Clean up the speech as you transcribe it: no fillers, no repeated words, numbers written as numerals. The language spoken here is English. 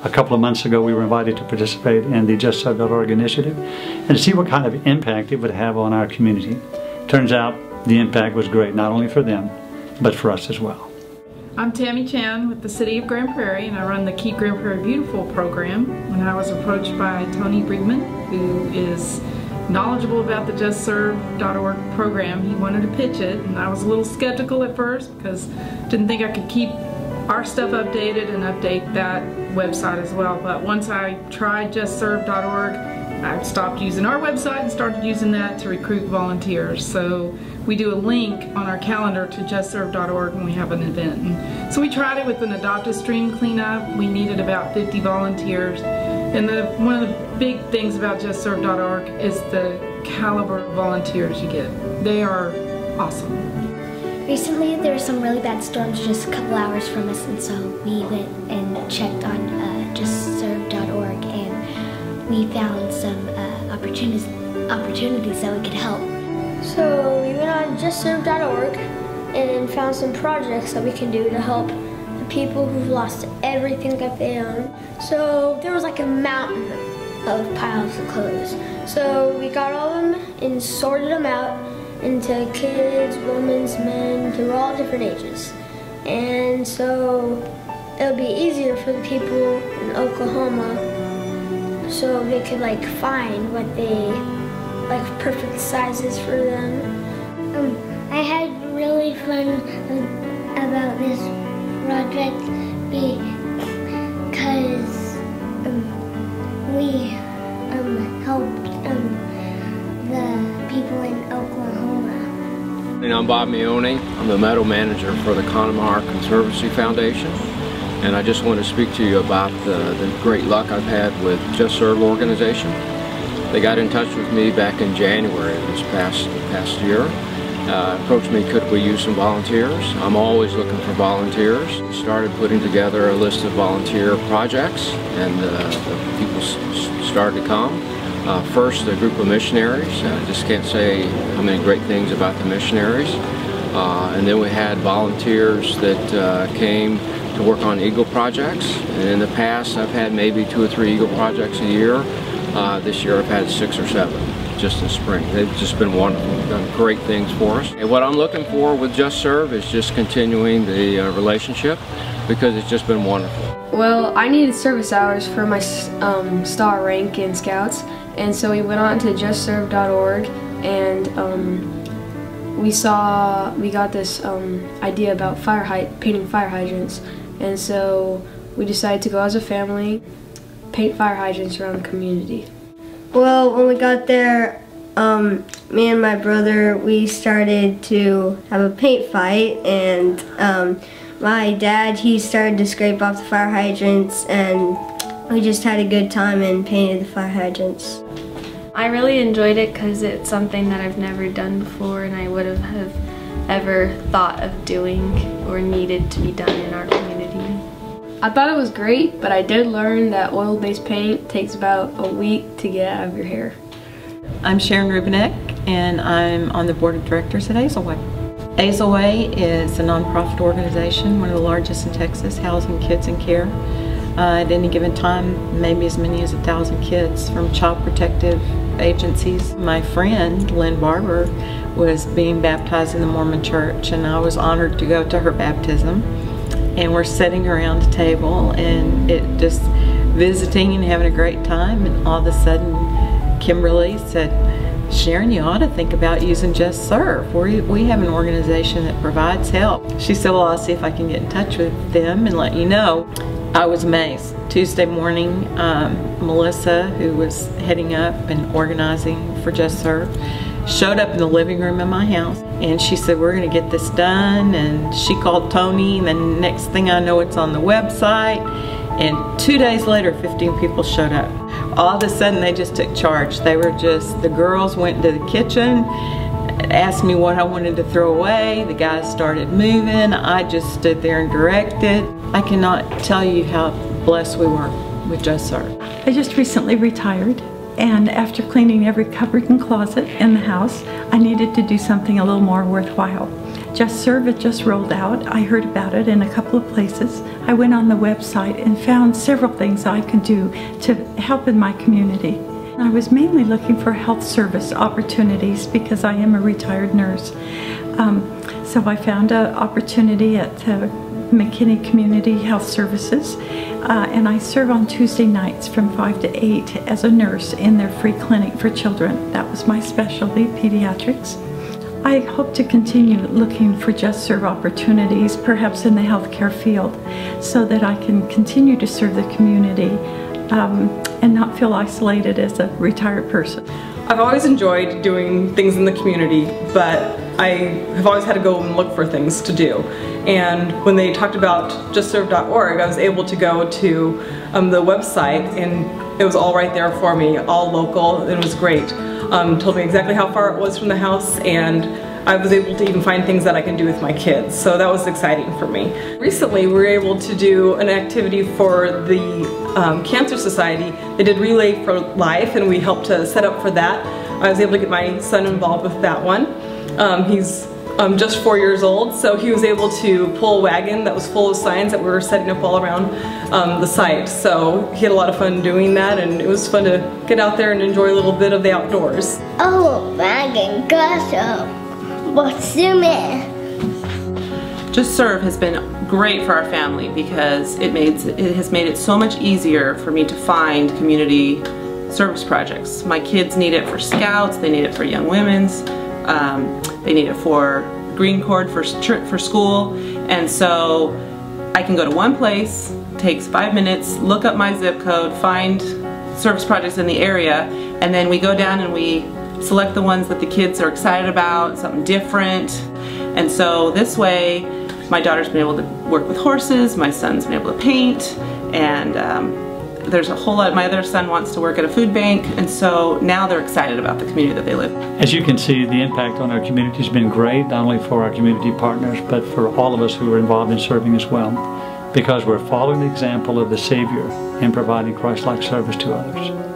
A couple of months ago we were invited to participate in the JustServe.org initiative and to see what kind of impact it would have on our community. Turns out the impact was great, not only for them, but for us as well. I'm Tammy Chan with the City of Grand Prairie, and I run the Keep Grand Prairie Beautiful program. When I was approached by Tony Briegman, who is knowledgeable about the JustServe.org program, he wanted to pitch it, and I was a little skeptical at first because I didn't think I could keep our stuff updated and update that website as well. But once I tried JustServe.org, I stopped using our website and started using that to recruit volunteers. So we do a link on our calendar to JustServe.org when we have an event. And so we tried it with an Adopt a Stream cleanup. We needed about 50 volunteers. And one of the big things about JustServe.org is the caliber of volunteers you get. They are awesome. Recently there were some really bad storms just a couple hours from us, and so we went and checked on JustServe.org, and we found some opportunities that we could help. So we went on JustServe.org and found some projects that we can do to help the people who've lost everything that they own. So there was like a mountain of piles of clothes. So we got all of them and sorted them out into kids, women, men, through all different ages. And so it'll be easier for the people in Oklahoma so they could like find what they like perfect sizes for them. I had really fun about this project because we helped the people in Oklahoma. And I'm Bob Mione. I'm the Meadow Manager for the Connemara Conservancy Foundation. And I just want to speak to you about the great luck I've had with JustServe organization. They got in touch with me back in January of this past year. Approached me, could we use some volunteers? I'm always looking for volunteers. We started putting together a list of volunteer projects, and the people started to come. First, a group of missionaries. I just can't say how many great things about the missionaries. And then we had volunteers that came to work on Eagle projects. And in the past, I've had maybe 2 or 3 Eagle projects a year. This year I've had 6 or 7 just in spring. They've just been wonderful. They've done great things for us. And what I'm looking for with JustServe is just continuing the relationship, because it's just been wonderful. Well, I needed service hours for my star rank in Scouts, and so we went on to JustServe.org, and we got this idea about painting fire hydrants, and so we decided to go as a family, paint fire hydrants around the community. Well, when we got there, me and my brother, we started to have a paint fight, and my dad, he started to scrape off the fire hydrants, and we just had a good time and painted the fire hydrants. I really enjoyed it because it's something that I've never done before, and I would have ever thought of doing or needed to be done in our community. I thought it was great, but I did learn that oil-based paint takes about a week to get out of your hair. I'm Sharon Rubinek, and I'm on the board of directors at Azleway. Azleway is a nonprofit organization, one of the largest in Texas, housing kids in care. At any given time, maybe as many as 1,000 kids from child protective agencies. My friend, Lynn Barber, was being baptized in the Mormon church, and I was honored to go to her baptism. And we're sitting around the table and it just visiting and having a great time, and all of a sudden Kimberly said, Sharon, you ought to think about using JustServe. We have an organization that provides help. She said, well, I'll see if I can get in touch with them and let you know. I was amazed. Tuesday morning, Melissa, who was heading up and organizing for JustServe, showed up in the living room of my house, and she said, we're going to get this done, and she called Tony, and then next thing I know, it's on the website, and 2 days later 15 people showed up. All of a sudden they just took charge. They were just, the girls went to the kitchen, asked me what I wanted to throw away, the guys started moving, I just stood there and directed. I cannot tell you how blessed we were with JustServe. I just recently retired, and after cleaning every cupboard and closet in the house, I needed to do something a little more worthwhile. JustServe, it just rolled out. I heard about it in a couple of places. I went on the website and found several things I could do to help in my community. I was mainly looking for health service opportunities because I am a retired nurse. So I found an opportunity at McKinney Community Health Services, and I serve on Tuesday nights from 5 to 8 as a nurse in their free clinic for children. That was my specialty, pediatrics. I hope to continue looking for JustServe opportunities, perhaps in the healthcare field, so that I can continue to serve the community and not feel isolated as a retired person. I've always enjoyed doing things in the community, but I have always had to go and look for things to do. And when they talked about JustServe.org, I was able to go to the website, and it was all right there for me, all local, and it was great. Told me exactly how far it was from the house, and I was able to even find things that I can do with my kids, so that was exciting for me. Recently we were able to do an activity for the Cancer Society. They did Relay for Life, and we helped to set up for that. I was able to get my son involved with that one. He's just 4 years old, so he was able to pull a wagon that was full of signs that we were setting up all around the site. So he had a lot of fun doing that, and it was fun to get out there and enjoy a little bit of the outdoors. Oh, wagon, gossip. What's the man? JustServe has been great for our family because it has made it so much easier for me to find community service projects. My kids need it for Scouts, they need it for Young Women's, they need it for Green Cord for school, and so I can go to one place, takes 5 minutes, look up my zip code, find service projects in the area, and then we go down and we select the ones that the kids are excited about, something different. And so this way my daughter's been able to work with horses, my son's been able to paint, and there's a whole lot. My other son wants to work at a food bank, and so now they're excited about the community that they live in. As you can see, the impact on our community has been great, not only for our community partners, but for all of us who are involved in serving as well, because we're following the example of the Savior in providing Christ-like service to others.